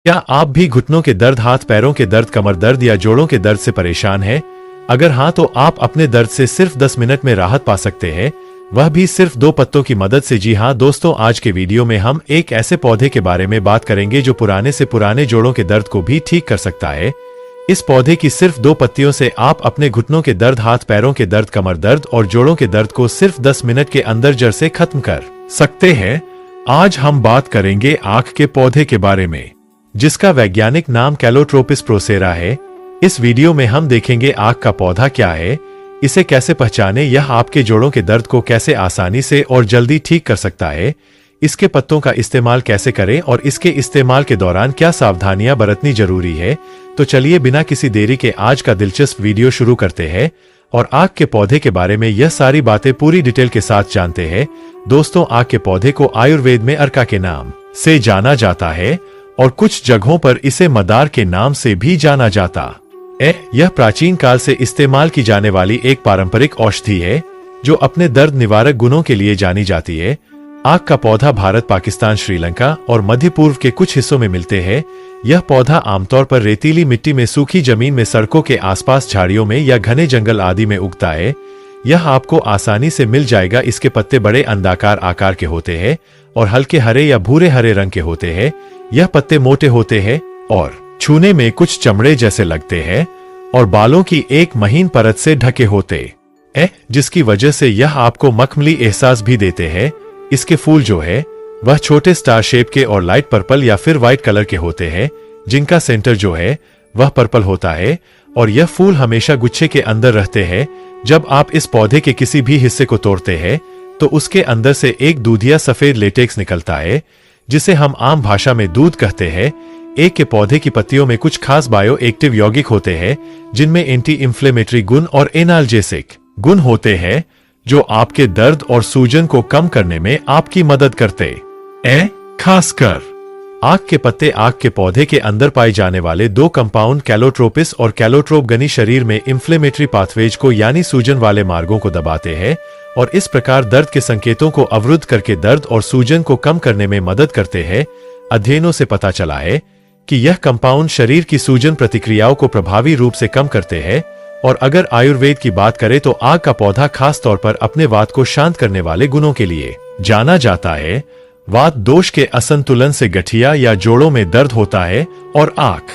क्या आप भी घुटनों के दर्द, हाथ पैरों के दर्द, कमर दर्द या जोड़ों के दर्द से परेशान हैं? अगर हाँ, तो आप अपने दर्द से सिर्फ 10 मिनट में राहत पा सकते हैं, वह भी सिर्फ 2 पत्तों की मदद से। जी हाँ दोस्तों, आज के वीडियो में हम एक ऐसे पौधे के बारे में बात करेंगे जो पुराने से पुराने जोड़ों के दर्द को भी ठीक कर सकता है। इस पौधे की सिर्फ 2 पत्तियों से आप अपने घुटनों के दर्द, हाथ पैरों के दर्द, कमर दर्द और जोड़ों के दर्द को सिर्फ 10 मिनट के अंदर जड़ से खत्म कर सकते हैं। आज हम बात करेंगे आंख के पौधे के बारे में, जिसका वैज्ञानिक नाम कैलोट्रोपिस प्रोसेरा है। इस वीडियो में हम देखेंगे आंख का पौधा क्या है, इसे कैसे पहचाने, यह आपके जोड़ों के दर्द को कैसे आसानी से और जल्दी ठीक कर सकता है, इसके पत्तों का इस्तेमाल कैसे करें और इसके इस्तेमाल के दौरान क्या सावधानियां बरतनी जरूरी है। तो चलिए बिना किसी देरी के आज का दिलचस्प वीडियो शुरू करते हैं और आंख के पौधे के बारे में यह सारी बातें पूरी डिटेल के साथ जानते हैं। दोस्तों, आंख के पौधे को आयुर्वेद में अर्का के नाम से जाना जाता है और कुछ जगहों पर इसे मदार के नाम से भी जाना जाता है। यह प्राचीन काल से इस्तेमाल की जाने वाली एक पारंपरिक औषधि है जो अपने दर्द निवारक गुणों के लिए जानी जाती है। आंख का पौधा भारत, पाकिस्तान, श्रीलंका और मध्य पूर्व के कुछ हिस्सों में मिलते हैं। यह पौधा आमतौर पर रेतीली मिट्टी में, सूखी जमीन में, सड़कों के आसपास, झाड़ियों में या घने जंगल आदि में उगता है। यह आपको आसानी से मिल जाएगा। इसके पत्ते बड़े अंडाकार आकार के होते हैं और हल्के हरे या भूरे हरे रंग के होते हैं। यह पत्ते मोटे होते हैं और छूने में कुछ चमड़े जैसे लगते हैं और बालों की एक महीन परत से ढके होते हैं, जिसकी वजह से यह आपको मखमली एहसास भी देते हैं। इसके फूल जो है वह छोटे स्टार शेप के और लाइट पर्पल या फिर व्हाइट कलर के होते हैं, जिनका सेंटर जो है वह पर्पल होता है और यह फूल हमेशा गुच्छे के अंदर रहते हैं। जब आप इस पौधे के किसी भी हिस्से को तोड़ते हैं तो उसके अंदर से एक दूधिया सफेद लेटेक्स निकलता है, जिसे हम आम भाषा में दूध कहते हैं। एक के पौधे की पत्तियों में कुछ खास बायो एक्टिव यौगिक होते हैं, जिनमें एंटी इंफ्लेमेटरी गुण और एनाल्जेसिक गुण होते हैं, जो आपके दर्द और सूजन को कम करने में आपकी मदद करते हैं। खासकर आंख के पत्ते आंख के पौधे के अंदर पाए जाने वाले 2 कंपाउंड कैलोट्रोपिस और कैलोट्रोपगनी शरीर में इंफ्लेमेटरी पाथवेज को यानी सूजन वाले मार्गों को दबाते हैं और इस प्रकार दर्द के संकेतों को अवरुद्ध करके दर्द और सूजन को कम करने में मदद करते हैं। अध्ययनों से पता चला है कि यह कंपाउंड शरीर की सूजन प्रतिक्रियाओं को प्रभावी रूप से कम करते हैं। और अगर आयुर्वेद की बात करें तो आंख का पौधा खास तौर पर अपने वात को शांत करने वाले गुणों के लिए जाना जाता है। वात दोष के असंतुलन से गठिया या जोड़ों में दर्द होता है और आंख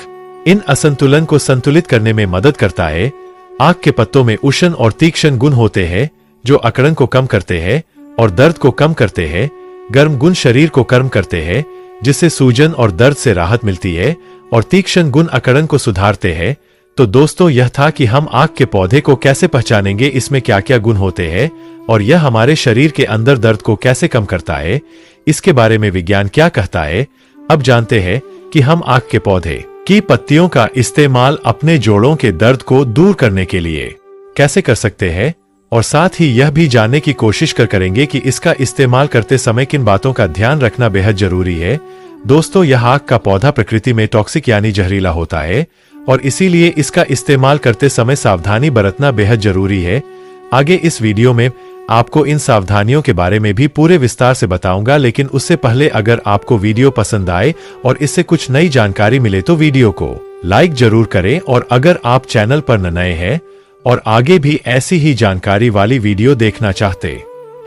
इन असंतुलन को संतुलित करने में मदद करता है। आंख के पत्तों में उष्ण और तीक्ष्ण गुण होते हैं जो अकड़न को कम करते हैं और दर्द को कम करते हैं। गर्म गुण शरीर को गर्म करते हैं, जिससे सूजन और दर्द से राहत मिलती है और तीक्ष्ण गुण अकड़न को सुधारते हैं। तो दोस्तों, यह था कि हम आंख के पौधे को कैसे पहचानेंगे, इसमें क्या क्या गुण होते हैं और यह हमारे शरीर के अंदर दर्द को कैसे कम करता है, इसके बारे में विज्ञान क्या कहता है। अब जानते हैं कि हम आंख के पौधे की पत्तियों का इस्तेमाल अपने जोड़ों के दर्द को दूर करने के लिए कैसे कर सकते हैं और साथ ही यह भी जानने की कोशिश करेंगे कि इसका इस्तेमाल करते समय किन बातों का ध्यान रखना बेहद जरूरी है। दोस्तों, यह आंख का पौधा प्रकृति में टॉक्सिक यानी जहरीला होता है और इसीलिए इसका इस्तेमाल करते समय सावधानी बरतना बेहद जरूरी है। आगे इस वीडियो में आपको इन सावधानियों के बारे में भी पूरे विस्तार से बताऊंगा, लेकिन उससे पहले अगर आपको वीडियो पसंद आए और इससे कुछ नई जानकारी मिले तो वीडियो को लाइक जरूर करें और अगर आप चैनल पर नए हैं और आगे भी ऐसी ही जानकारी वाली वीडियो देखना चाहते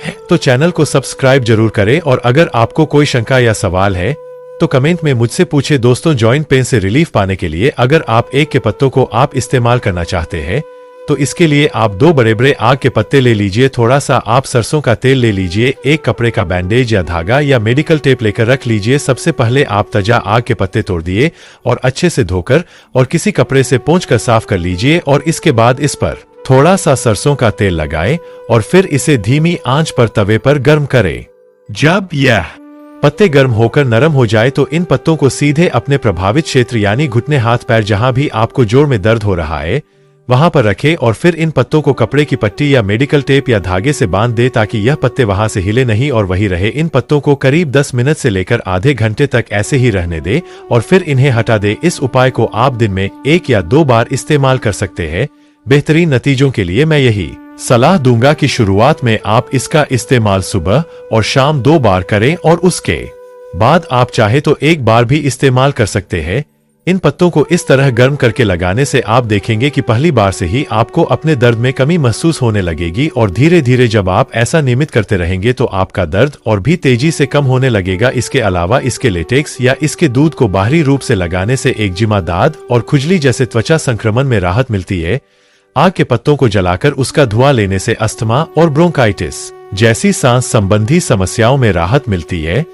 हैं तो चैनल को सब्सक्राइब जरूर करें और अगर आपको कोई शंका या सवाल है तो कमेंट में मुझसे पूछे। दोस्तों, जॉइंट पेन से रिलीफ पाने के लिए अगर आप एक के पत्तों को आप इस्तेमाल करना चाहते हैं तो इसके लिए आप 2 बड़े बड़े आग के पत्ते ले लीजिए, थोड़ा सा आप सरसों का तेल ले लीजिए, एक कपड़े का बैंडेज या धागा या मेडिकल टेप लेकर रख लीजिए। सबसे पहले आप ताजा आग के पत्ते तोड़ दिए और अच्छे से धोकर और किसी कपड़े से पोंछकर साफ कर लीजिए और इसके बाद इस पर थोड़ा सा सरसों का तेल लगाएं और फिर इसे धीमी आंच पर तवे पर गर्म करें। जब यह पत्ते गर्म होकर नरम हो जाए तो इन पत्तों को सीधे अपने प्रभावित क्षेत्र यानी घुटने, हाथ पैर, जहां भी आपको जोड़ में दर्द हो रहा है वहां पर रखें और फिर इन पत्तों को कपड़े की पट्टी या मेडिकल टेप या धागे से बांध दे ताकि यह पत्ते वहां से हिले नहीं और वही रहे। इन पत्तों को करीब 10 मिनट से लेकर आधे घंटे तक ऐसे ही रहने दे और फिर इन्हें हटा दे। इस उपाय को आप दिन में 1 या 2 बार इस्तेमाल कर सकते हैं। बेहतरीन नतीजों के लिए मैं यही सलाह दूंगा कि शुरुआत में आप इसका इस्तेमाल सुबह और शाम 2 बार करें और उसके बाद आप चाहे तो एक बार भी इस्तेमाल कर सकते हैं। इन पत्तों को इस तरह गर्म करके लगाने से आप देखेंगे कि पहली बार से ही आपको अपने दर्द में कमी महसूस होने लगेगी और धीरे धीरे जब आप ऐसा नियमित करते रहेंगे तो आपका दर्द और भी तेजी से कम होने लगेगा। इसके अलावा इसके लेटेक्स या इसके दूध को बाहरी रूप से लगाने से एक्जिमा, दाद और खुजली जैसे त्वचा संक्रमण में राहत मिलती है। आग के पत्तों को जलाकर उसका धुआं लेने से अस्थमा और ब्रोंकाइटिस जैसी सांस संबंधी समस्याओं में राहत मिलती है।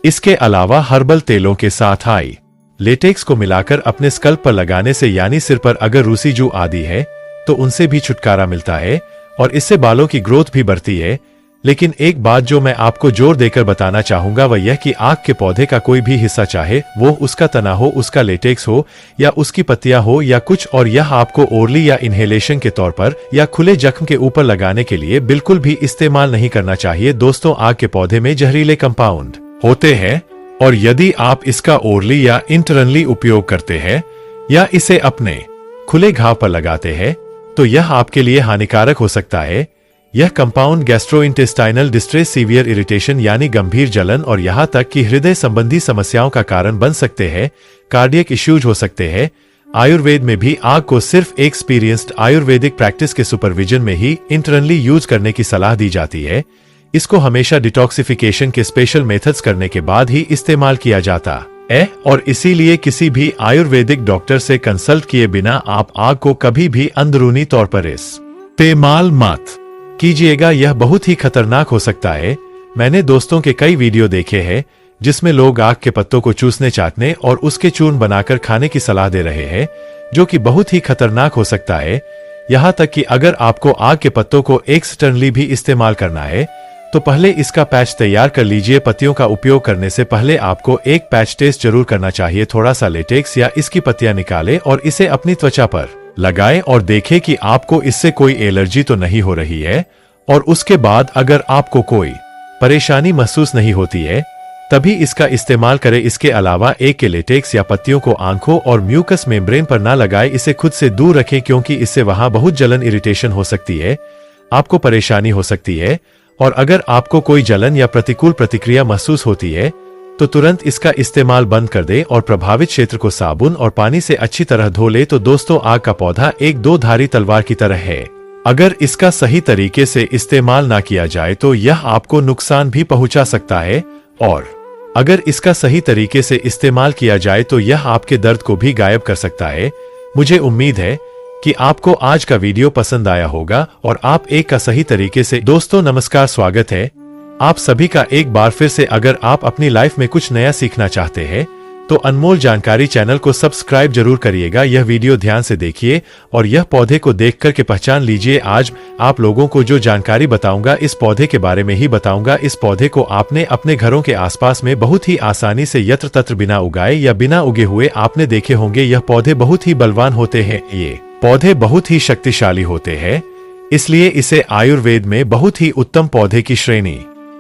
इसके अलावा हर्बल तेलों के साथ आई लेटेक्स को मिलाकर अपने स्कल्प पर लगाने से यानी सिर पर अगर रूसी जू आदि है तो उनसे भी छुटकारा मिलता है और इससे बालों की ग्रोथ भी बढ़ती है। लेकिन एक बात जो मैं आपको जोर देकर बताना चाहूंगा वह यह कि आग के पौधे का कोई भी हिस्सा, चाहे वो उसका तना हो, उसका लेटेक्स हो या उसकी पत्तियां हो या कुछ और, यह आपको ओरली या इनहेलेशन के तौर पर या खुले जख्म के ऊपर लगाने के लिए बिल्कुल भी इस्तेमाल नहीं करना चाहिए। दोस्तों, आग के पौधे में जहरीले कंपाउंड होते हैं और यदि आप इसका ओरली या इंटरनली उपयोग करते हैं या इसे अपने खुले घाव पर लगाते हैं तो यह आपके लिए हानिकारक हो सकता है। यह compound gastrointestinal distress, severe irritation यानी गंभीर जलन और यहां तक कि हृदय संबंधी समस्याओं का कारण बन सकते हैं। कार्डियक इश्यूज हो सकते हैं। आयुर्वेद में भी आग को सिर्फ एक्सपीरियंस्ड आयुर्वेदिक प्रैक्टिस के सुपरविजन में ही इंटरनली यूज करने की सलाह दी जाती है। इसको हमेशा डिटॉक्सिफिकेशन के स्पेशल मेथड्स करने के बाद ही इस्तेमाल किया जाता है और इसीलिए किसी भी आयुर्वेदिक डॉक्टर से कंसल्ट किए बिना आप आग को कभी भी अंदरूनी तौर पर इस्तेमाल मत कीजिएगा। यह बहुत ही खतरनाक हो सकता है। मैंने दोस्तों के कई वीडियो देखे हैं जिसमें लोग आग के पत्तों को चूसने, चाटने और उसके चूर्ण बनाकर खाने की सलाह दे रहे हैं, जो कि बहुत ही खतरनाक हो सकता है। यहाँ तक कि अगर आपको आग के पत्तों को एक्सटर्नली भी इस्तेमाल करना है तो पहले इसका पैच तैयार कर लीजिए। पत्तियों का उपयोग करने से पहले आपको एक पैच टेस्ट जरूर करना चाहिए। थोड़ा सा लेटेक्स या इसकी पत्तियां निकालें और इसे अपनी त्वचा पर लगाएं और देखें कि आपको इससे कोई एलर्जी तो नहीं हो रही है। और उसके बाद अगर आपको कोई परेशानी महसूस नहीं होती है तभी इसका इस्तेमाल करें। इसके अलावा एक के लेटेक्स या पत्तियों को आंखों और म्यूकस मेम्ब्रेन पर ना लगाएं। इसे खुद से दूर रखें क्योंकि इससे वहां बहुत जलन, इरिटेशन हो सकती है, आपको परेशानी हो सकती है। और अगर आपको कोई जलन या प्रतिकूल प्रतिक्रिया महसूस होती है तो तुरंत इसका इस्तेमाल बंद कर दे और प्रभावित क्षेत्र को साबुन और पानी से अच्छी तरह धो ले। तो दोस्तों, आग का पौधा एक दो धारी तलवार की तरह है। अगर इसका सही तरीके से इस्तेमाल ना किया जाए तो यह आपको नुकसान भी पहुंचा सकता है और अगर इसका सही तरीके से इस्तेमाल किया जाए तो यह आपके दर्द को भी गायब कर सकता है। मुझे उम्मीद है कि आपको आज का वीडियो पसंद आया होगा और आप एक का सही तरीके से। दोस्तों नमस्कार, स्वागत है आप सभी का एक बार फिर से। अगर आप अपनी लाइफ में कुछ नया सीखना चाहते हैं तो अनमोल जानकारी चैनल को सब्सक्राइब जरूर करिएगा। यह वीडियो ध्यान से देखिए और यह पौधे को देख करके पहचान लीजिए। आज आप लोगों को जो जानकारी बताऊंगा इस पौधे के बारे में ही बताऊंगा। इस पौधे को आपने अपने घरों के आसपास में बहुत ही आसानी से यत्र तत्र बिना उगाए या बिना उगे हुए आपने देखे होंगे। यह पौधे बहुत ही बलवान होते हैं। ये पौधे बहुत ही शक्तिशाली होते हैं, इसलिए इसे आयुर्वेद में बहुत ही उत्तम पौधे की श्रेणी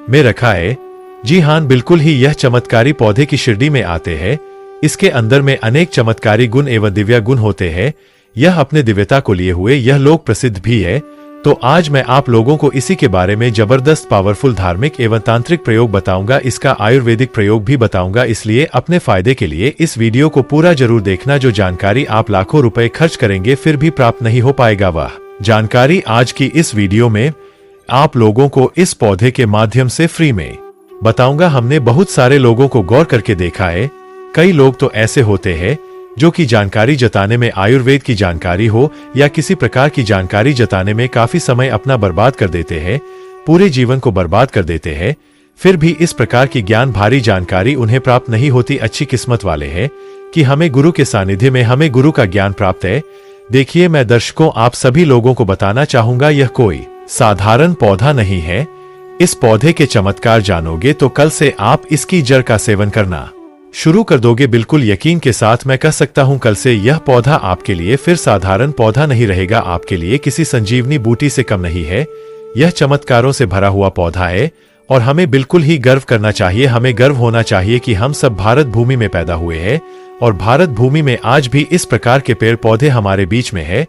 में रखा है। जी हाँ, बिल्कुल ही यह चमत्कारी पौधे की श्रेणी में आते हैं। इसके अंदर में अनेक चमत्कारी गुण एवं दिव्य गुण होते हैं। यह अपने दिव्यता को लिए हुए यह लोक प्रसिद्ध भी है। तो आज मैं आप लोगों को इसी के बारे में जबरदस्त पावरफुल धार्मिक एवं तांत्रिक प्रयोग बताऊंगा। इसका आयुर्वेदिक प्रयोग भी बताऊंगा, इसलिए अपने फायदे के लिए इस वीडियो को पूरा जरूर देखना। जो जानकारी आप लाखों रुपए खर्च करेंगे फिर भी प्राप्त नहीं हो पाएगा, वह जानकारी आज की इस वीडियो में आप लोगों को इस पौधे के माध्यम से फ्री में बताऊंगा। हमने बहुत सारे लोगों को गौर करके देखा है। कई लोग तो ऐसे होते हैं जो कि जानकारी जताने में, आयुर्वेद की जानकारी हो या किसी प्रकार की जानकारी जताने में काफी समय अपना बर्बाद कर देते हैं, पूरे जीवन को बर्बाद कर देते हैं। फिर भी इस प्रकार की ज्ञान भारी जानकारी उन्हें प्राप्त नहीं होती। अच्छी किस्मत वाले हैं कि हमें गुरु के सानिध्य में हमें गुरु का ज्ञान प्राप्त है। देखिए, मैं दर्शकों आप सभी लोगों को बताना चाहूंगा, यह कोई साधारण पौधा नहीं है। इस पौधे के चमत्कार जानोगे तो कल से आप इसकी जड़ का सेवन करना शुरू कर दोगे। बिल्कुल यकीन के साथ मैं कह सकता हूं, कल से यह पौधा आपके लिए फिर साधारण पौधा नहीं रहेगा, आपके लिए किसी संजीवनी बूटी से कम नहीं है। यह चमत्कारों से भरा हुआ पौधा है और हमें बिल्कुल ही गर्व करना चाहिए। हमें गर्व होना चाहिए कि हम सब भारत भूमि में पैदा हुए हैं और भारत भूमि में आज भी इस प्रकार के पेड़ पौधे हमारे बीच में है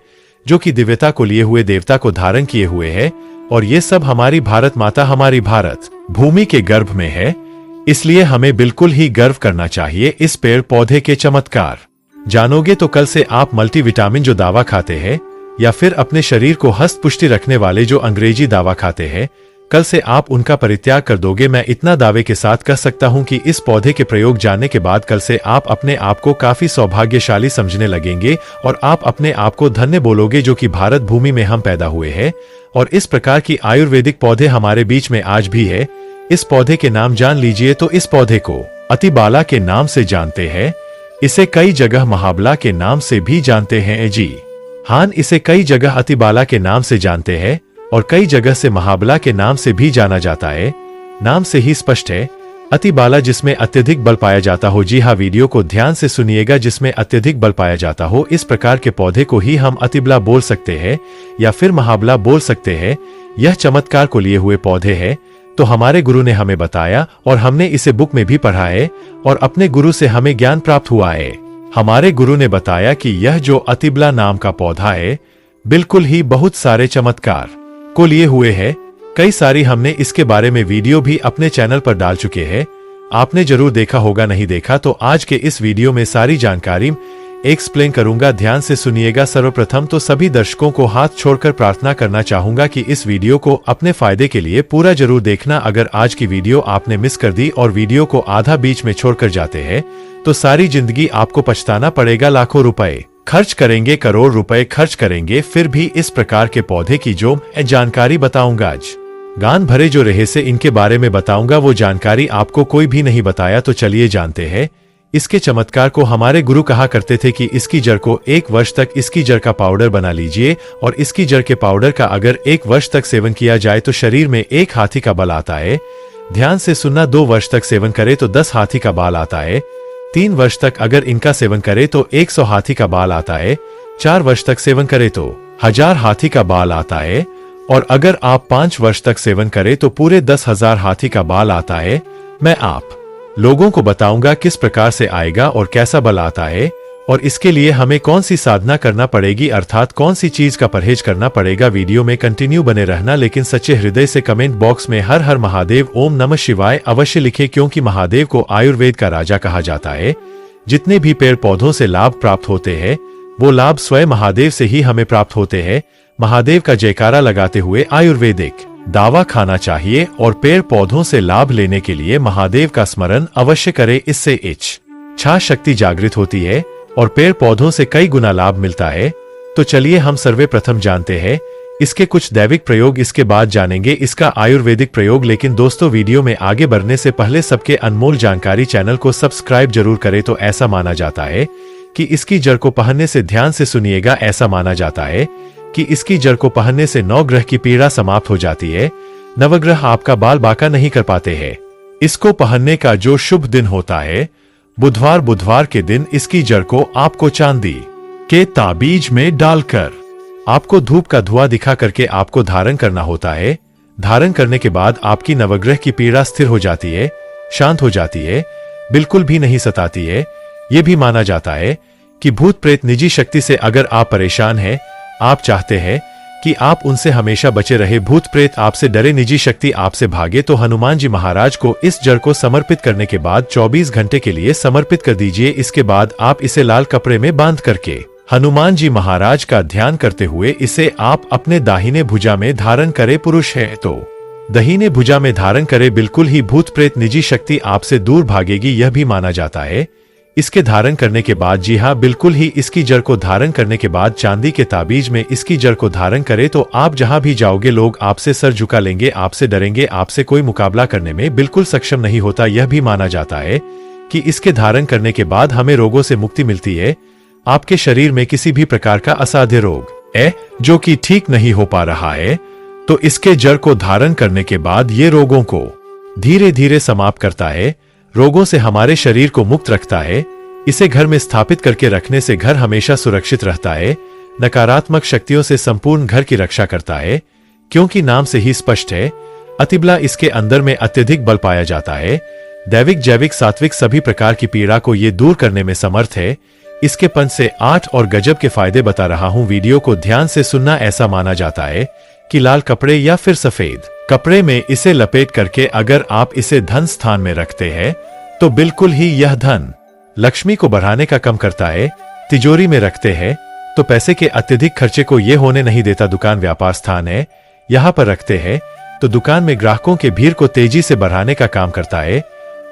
जो कि दिव्यता को लिए हुए, देवता को धारण किए हुए है। और ये सब हमारी भारत माता, हमारी भारत भूमि के गर्भ में है। इसलिए हमें बिल्कुल ही गर्व करना चाहिए इस पेड़ पौधे के चमत्कार। जानोगे तो कल से आप मल्टीविटामिन जो दवा खाते हैं या फिर अपने शरीर को हस्त पुष्टि रखने वाले जो अंग्रेजी दवा खाते हैं, कल से आप उनका परित्याग कर दोगे। मैं इतना दावे के साथ कह सकता हूं कि इस पौधे के प्रयोग जानने के बाद कल से आप अपने आप को काफी सौभाग्यशाली समझने लगेंगे और आप अपने आप को धन्य बोलोगे जो कि भारत भूमि में हम पैदा हुए हैं और इस प्रकार की आयुर्वेदिक पौधे हमारे बीच में आज भी है। इस पौधे के नाम जान लीजिए तो इस पौधे को अतिबाला के नाम से जानते हैं। इसे कई जगह महाबला के नाम से भी जानते हैं जी। हाँ, इसे कई जगह अतिबाला के नाम से जानते हैं और कई जगह से महाबला के नाम से भी जाना जाता है। नाम से ही स्पष्ट है, अतिबाला जिसमें अत्यधिक बल पाया जाता हो। जी हाँ, वीडियो को ध्यान से सुनिएगा, जिसमें अत्यधिक बल पाया जाता हो। इस प्रकार के पौधे को ही हम अतिबला बोल सकते हैं या फिर महाबला बोल सकते हैं। यह चमत्कार को लिए हुए पौधे है तो हमारे गुरु ने हमें बताया और हमने इसे बुक में भी पढ़ा है और अपने गुरु से हमें ज्ञान प्राप्त हुआ है। हमारे गुरु ने बताया कि यह जो अतिबला नाम का पौधा है बिल्कुल ही बहुत सारे चमत्कार को लिए हुए है। कई सारी हमने इसके बारे में वीडियो भी अपने चैनल पर डाल चुके हैं, आपने जरूर देखा होगा। नहीं देखा तो आज के इस वीडियो में सारी जानकारी एक्सप्लेन करूंगा, ध्यान से सुनिएगा। सर्वप्रथम तो सभी दर्शकों को हाथ छोड़कर प्रार्थना करना चाहूंगा कि इस वीडियो को अपने फायदे के लिए पूरा जरूर देखना। अगर आज की वीडियो आपने मिस कर दी और वीडियो को आधा बीच में छोड़कर जाते हैं तो सारी जिंदगी आपको पछताना पड़ेगा। लाखों रुपए खर्च करेंगे, करोड़ रुपए खर्च करेंगे, फिर भी इस प्रकार के पौधे की जो जानकारी बताऊंगा आज, गान भरे जो रहे से इनके बारे में बताऊंगा, वो जानकारी आपको कोई भी नहीं बताया। तो चलिए जानते हैं इसके चमत्कार को। हमारे गुरु कहा करते थे कि इसकी जड़ को 1 वर्ष तक इसकी जड़ का पाउडर बना लीजिए और इसकी जड़ के पाउडर का अगर 1 वर्ष तक सेवन किया जाए तो शरीर में 1 हाथी का बल आता है। ध्यान से सुनना, 2 वर्ष तक सेवन करे तो 10 हाथी का बाल आता है। 3 वर्ष तक अगर इनका सेवन करे तो 100 हाथी का बाल आता है। 4 वर्ष तक सेवन करे तो 1000 हाथी का बाल आता है और अगर आप 5 वर्ष तक सेवन करे तो पूरे 10,000 हाथी का बाल आता है। मैं आप लोगों को बताऊंगा किस प्रकार से आएगा और कैसा बल आता है और इसके लिए हमें कौन सी साधना करना पड़ेगी, अर्थात कौन सी चीज का परहेज करना पड़ेगा। वीडियो में कंटिन्यू बने रहना, लेकिन सच्चे हृदय से कमेंट बॉक्स में हर हर महादेव, ओम नमः शिवाय अवश्य लिखे, क्योंकि महादेव को आयुर्वेद का राजा कहा जाता है। जितने भी पेड़ पौधों से लाभ प्राप्त होते हैं वो लाभ स्वयं महादेव से ही हमें प्राप्त होते हैं। महादेव का जयकारा लगाते हुए आयुर्वेदिक दावा खाना चाहिए और पेड़ पौधों से लाभ लेने के लिए महादेव का स्मरण अवश्य करें। इससे इच्छा शक्ति जागृत होती है और पेड़ पौधों से कई गुना लाभ मिलता है। तो चलिए हम सर्वे प्रथम जानते हैं इसके कुछ दैविक प्रयोग, इसके बाद जानेंगे इसका आयुर्वेदिक प्रयोग। लेकिन दोस्तों, वीडियो में आगे बढ़ने से पहले सबके अनमोल जानकारी, चैनल को सब्सक्राइब जरूर करें। तो ऐसा माना जाता है कि इसकी जड़ को पहनने से, ध्यान से सुनिएगा, ऐसा माना जाता है कि इसकी जड़ को पहनने से 9 ग्रह की पीड़ा समाप्त हो जाती है। नवग्रह आपका बाल बांका नहीं कर पाते हैं। इसको पहनने का जो शुभ दिन होता है बुधवार के दिन इसकी जड़ को आपको चांदी के ताबीज में डालकर आपको धूप का धुआं दिखा करके आपको धारण करना होता है। धारण करने के बाद आपकी नवग्रह की पीड़ा स्थिर हो जाती है, शांत हो जाती है, बिल्कुल भी नहीं सताती है। यह भी माना जाता है कि भूत प्रेत निजी शक्ति से अगर आप परेशान हैं, आप चाहते हैं कि आप उनसे हमेशा बचे रहे, भूत प्रेत आपसे डरे, निजी शक्ति आपसे भागे, तो हनुमान जी महाराज को इस जड़ को समर्पित करने के बाद 24 घंटे के लिए समर्पित कर दीजिए। इसके बाद आप इसे लाल कपड़े में बांध करके हनुमान जी महाराज का ध्यान करते हुए इसे आप अपने दाहिने भुजा में धारण करें। पुरुष है तो दाहिने भुजा में धारण करें, बिल्कुल ही भूत प्रेत निजी शक्ति आपसे दूर भागेगी। यह भी माना जाता है इसके धारण करने के बाद, जी हाँ बिल्कुल ही, इसकी जड़ को धारण करने के बाद चांदी के ताबीज में इसकी जड़ को धारण करें तो आप जहां भी जाओगे लोग आपसे सर झुका लेंगे, आपसे डरेंगे, आपसे कोई मुकाबला करने में बिल्कुल सक्षम नहीं होता। यह भी माना जाता है कि इसके धारण करने के बाद हमें रोगों से मुक्ति मिलती है। आपके शरीर में किसी भी प्रकार का असाध्य रोग है जो कि ठीक नहीं हो पा रहा है, तो इसके जड़ को धारण करने के बाद ये रोगों को धीरे धीरे समाप्त करता है, रोगों से हमारे शरीर को मुक्त रखता है। इसे घर में स्थापित करके रखने से घर हमेशा सुरक्षित रहता है, नकारात्मक शक्तियों से संपूर्ण घर की रक्षा करता है। क्योंकि नाम से ही स्पष्ट है, अतिबला इसके अंदर में अत्यधिक बल पाया जाता है। दैविक, जैविक, सात्विक सभी प्रकार की पीड़ा को ये दूर करने में समर्थ है। इसके पंच से 8 और गजब के फायदे बता रहा हूं, वीडियो को ध्यान से सुनना। ऐसा माना जाता है कि लाल कपड़े या फिर सफेद कपड़े में इसे लपेट करके अगर आप इसे धन स्थान में रखते हैं तो बिल्कुल ही यह धन लक्ष्मी को बढ़ाने का काम करता है। तिजोरी में रखते हैं तो पैसे के अत्यधिक खर्चे को यह होने नहीं देता। दुकान व्यापार स्थान है, यहाँ पर रखते हैं तो दुकान में ग्राहकों के भीड़ को तेजी से बढ़ाने का काम करता है।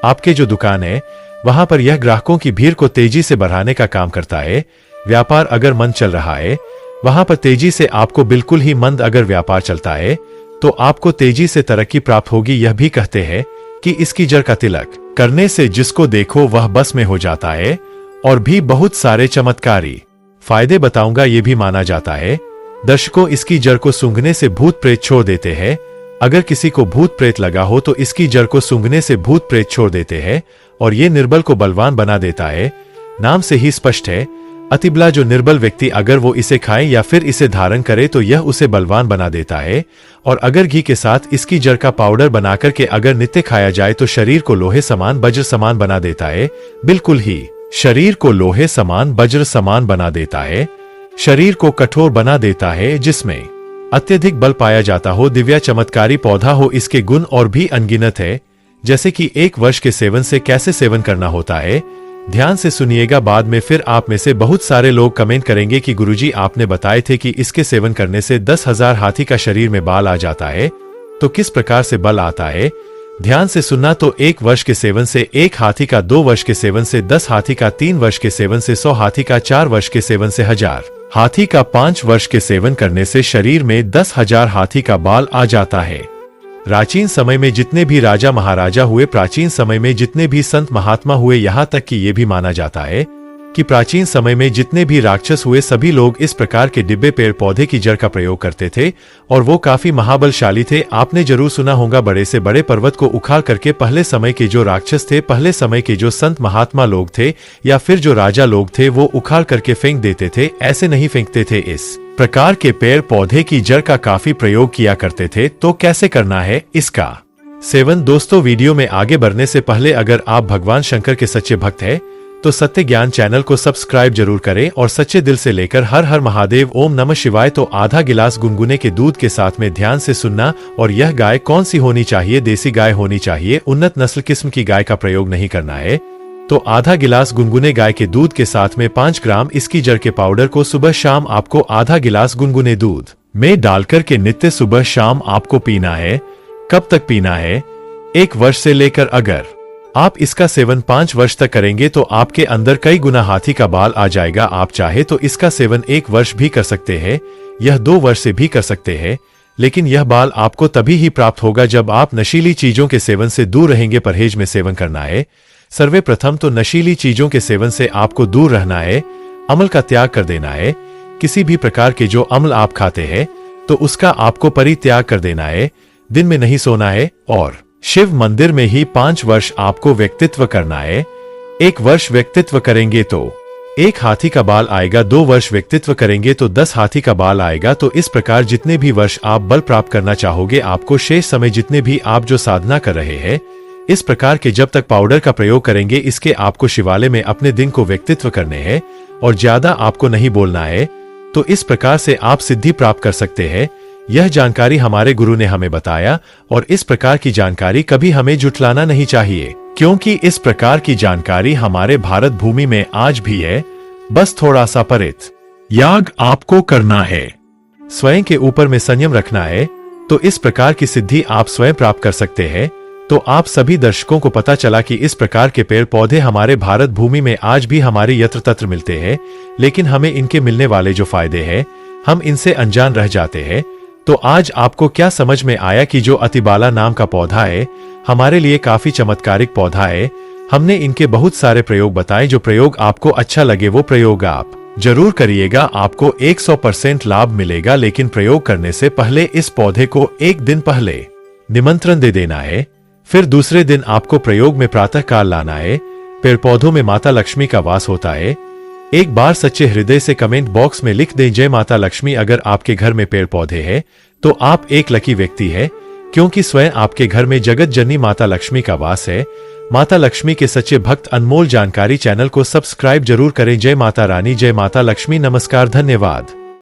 आपके जो दुकान है वहां पर यह ग्राहकों की भीड़ को तेजी से बढ़ाने का काम करता है। व्यापार अगर मंद चल रहा है वहां पर तेजी से आपको बिल्कुल ही मंद अगर व्यापार चलता है तो आपको तेजी से तरक्की प्राप्त होगी। यह भी कहते हैं कि इसकी जड़ का तिलक करने से जिसको देखो वह बस में हो जाता है। और भी बहुत सारे चमत्कारी फायदे बताऊंगा। ये भी माना जाता है दर्शकों इसकी जड़ को सूंघने से भूत प्रेत छोड़ देते हैं। अगर किसी को भूत प्रेत लगा हो तो इसकी जड़ को सूंघने से भूत प्रेत छोड़ देते हैं और ये निर्बल को बलवान बना देता है। नाम से ही स्पष्ट है, अतिबला जो निर्बल व्यक्ति अगर वो इसे खाए या फिर इसे धारण करे तो यह उसे बलवान बना देता है। और अगर घी के साथ इसकी जड़ का पाउडर बनाकर के अगर नित्य खाया जाए तो शरीर को लोहे समान वज्र समान बना देता है। बिल्कुल ही शरीर को लोहे समान वज्र समान बना देता है, शरीर को कठोर बना देता है, जिसमें अत्यधिक बल पाया जाता हो। दिव्या चमत्कारी पौधा हो, इसके गुण और भी अनगिनत है। जैसे कि 1 वर्ष के सेवन से कैसे सेवन करना होता है, ध्यान से सुनिएगा। बाद में फिर आप में से बहुत सारे लोग कमेंट करेंगे कि गुरुजी आपने बताए थे कि इसके सेवन करने से 10,000 हाथी का शरीर में बाल आ जाता है, तो किस प्रकार से बल आता है। ध्यान से सुनना। तो 1 वर्ष के सेवन से 1 हाथी का, 2 वर्ष के सेवन से 10 हाथी का, 3 वर्ष के सेवन से 100 हाथी का, 4 वर्ष के सेवन से 1000 हाथी का, 5 वर्ष के सेवन करने से शरीर में 10,000 हाथी का बाल आ जाता है। प्राचीन समय में जितने भी राजा महाराजा हुए, प्राचीन समय में जितने भी संत महात्मा हुए, यहाँ तक कि ये भी माना जाता है कि प्राचीन समय में जितने भी राक्षस हुए सभी लोग इस प्रकार के डिब्बे पेड़ पौधे की जड़ का प्रयोग करते थे और वो काफी महाबलशाली थे। आपने जरूर सुना होगा बड़े से बड़े पर्वत को उखाड़ करके पहले समय के जो राक्षस थे, पहले समय के जो संत महात्मा लोग थे या फिर जो राजा लोग थे वो उखाड़ करके फेंक देते थे। ऐसे नहीं फेंकते थे, इस प्रकार के पेड़ पौधे की जड़ का काफी प्रयोग किया करते थे। तो कैसे करना है इसका सेवन। दोस्तों वीडियो में आगे बढ़ने से पहले अगर आप भगवान शंकर के सच्चे भक्त हैं तो सत्य ज्ञान चैनल को सब्सक्राइब जरूर करें और सच्चे दिल से लेकर हर हर महादेव ओम नमः शिवाय। तो आधा गिलास गुनगुने के दूध के साथ में ध्यान से सुनना। और यह गाय कौन सी होनी चाहिए, देसी गाय होनी चाहिए, उन्नत नस्ल किस्म की गाय का प्रयोग नहीं करना है। तो आधा गिलास गुनगुने गाय के दूध के साथ में 5 ग्राम इसकी जड़ के पाउडर को सुबह शाम आपको आधा गिलास गुनगुने दूध में डालकर के नित्य सुबह शाम आपको पीना है। कब तक पीना है? 1 वर्ष से लेकर अगर आप इसका सेवन 5 वर्ष तक करेंगे तो आपके अंदर कई गुना हाथी का बाल आ जाएगा। आप चाहे तो इसका सेवन 1 वर्ष भी कर सकते हैं, यह 2 वर्ष से भी कर सकते हैं, लेकिन यह बाल आपको तभी ही प्राप्त होगा जब आप नशीली चीजों के सेवन से दूर रहेंगे। परहेज में सेवन करना है। सर्वे प्रथम तो नशीली चीजों के सेवन से आपको दूर रहना है, अमल का त्याग कर देना है। किसी भी प्रकार के जो अमल आप खाते हैं तो उसका आपको परित्याग कर देना है। दिन में नहीं सोना है और शिव मंदिर में ही 5 वर्ष आपको व्यक्तित्व करना है। 1 वर्ष व्यक्तित्व करेंगे तो 1 हाथी का बाल आएगा, 2 वर्ष व्यक्तित्व करेंगे तो 10 हाथी का बाल आएगा। तो इस प्रकार जितने भी वर्ष आप बल प्राप्त करना चाहोगे, आपको शेष समय जितने भी आप जो साधना कर रहे हैं, इस प्रकार के जब तक पाउडर का प्रयोग करेंगे, इसके आपको शिवालय में अपने दिन को व्यक्तित्व करने हैं और ज्यादा आपको नहीं बोलना है। तो इस प्रकार से आप सिद्धि प्राप्त कर सकते हैं। यह जानकारी हमारे गुरु ने हमें बताया और इस प्रकार की जानकारी कभी हमें जुटलाना नहीं चाहिए, क्योंकि इस प्रकार की जानकारी हमारे भारत भूमि में आज भी है। बस थोड़ा सा परित याग आपको करना है, स्वयं के ऊपर में संयम रखना है, तो इस प्रकार की सिद्धि आप स्वयं प्राप्त कर सकते हैं। तो आप सभी दर्शकों को पता चला कि इस प्रकार के पेड़ पौधे हमारे भारत भूमि में आज भी हमारे यत्र तत्र मिलते हैं, लेकिन हमें इनके मिलने वाले जो फायदे हैं हम इनसे अनजान रह जाते हैं। तो आज आपको क्या समझ में आया कि जो अतिबाला नाम का पौधा है हमारे लिए काफी चमत्कारिक पौधा है। हमने इनके बहुत सारे प्रयोग बताए, जो प्रयोग आपको अच्छा लगे वो प्रयोग आप जरूर करिएगा। आपको 100% लाभ मिलेगा, लेकिन प्रयोग करने से पहले इस पौधे को 1 दिन पहले निमंत्रण दे देना है। फिर दूसरे दिन आपको प्रयोग में प्रातः काल लाना है। पेड़ पौधों में माता लक्ष्मी का वास होता है। एक बार सच्चे हृदय से कमेंट बॉक्स में लिख दें जय माता लक्ष्मी। अगर आपके घर में पेड़ पौधे हैं तो आप एक लकी व्यक्ति है, क्योंकि स्वयं आपके घर में जगत जननी माता लक्ष्मी का वास है। माता लक्ष्मी के सच्चे भक्त अनमोल जानकारी चैनल को सब्सक्राइब जरूर करें। जय माता रानी, जय माता लक्ष्मी। नमस्कार, धन्यवाद।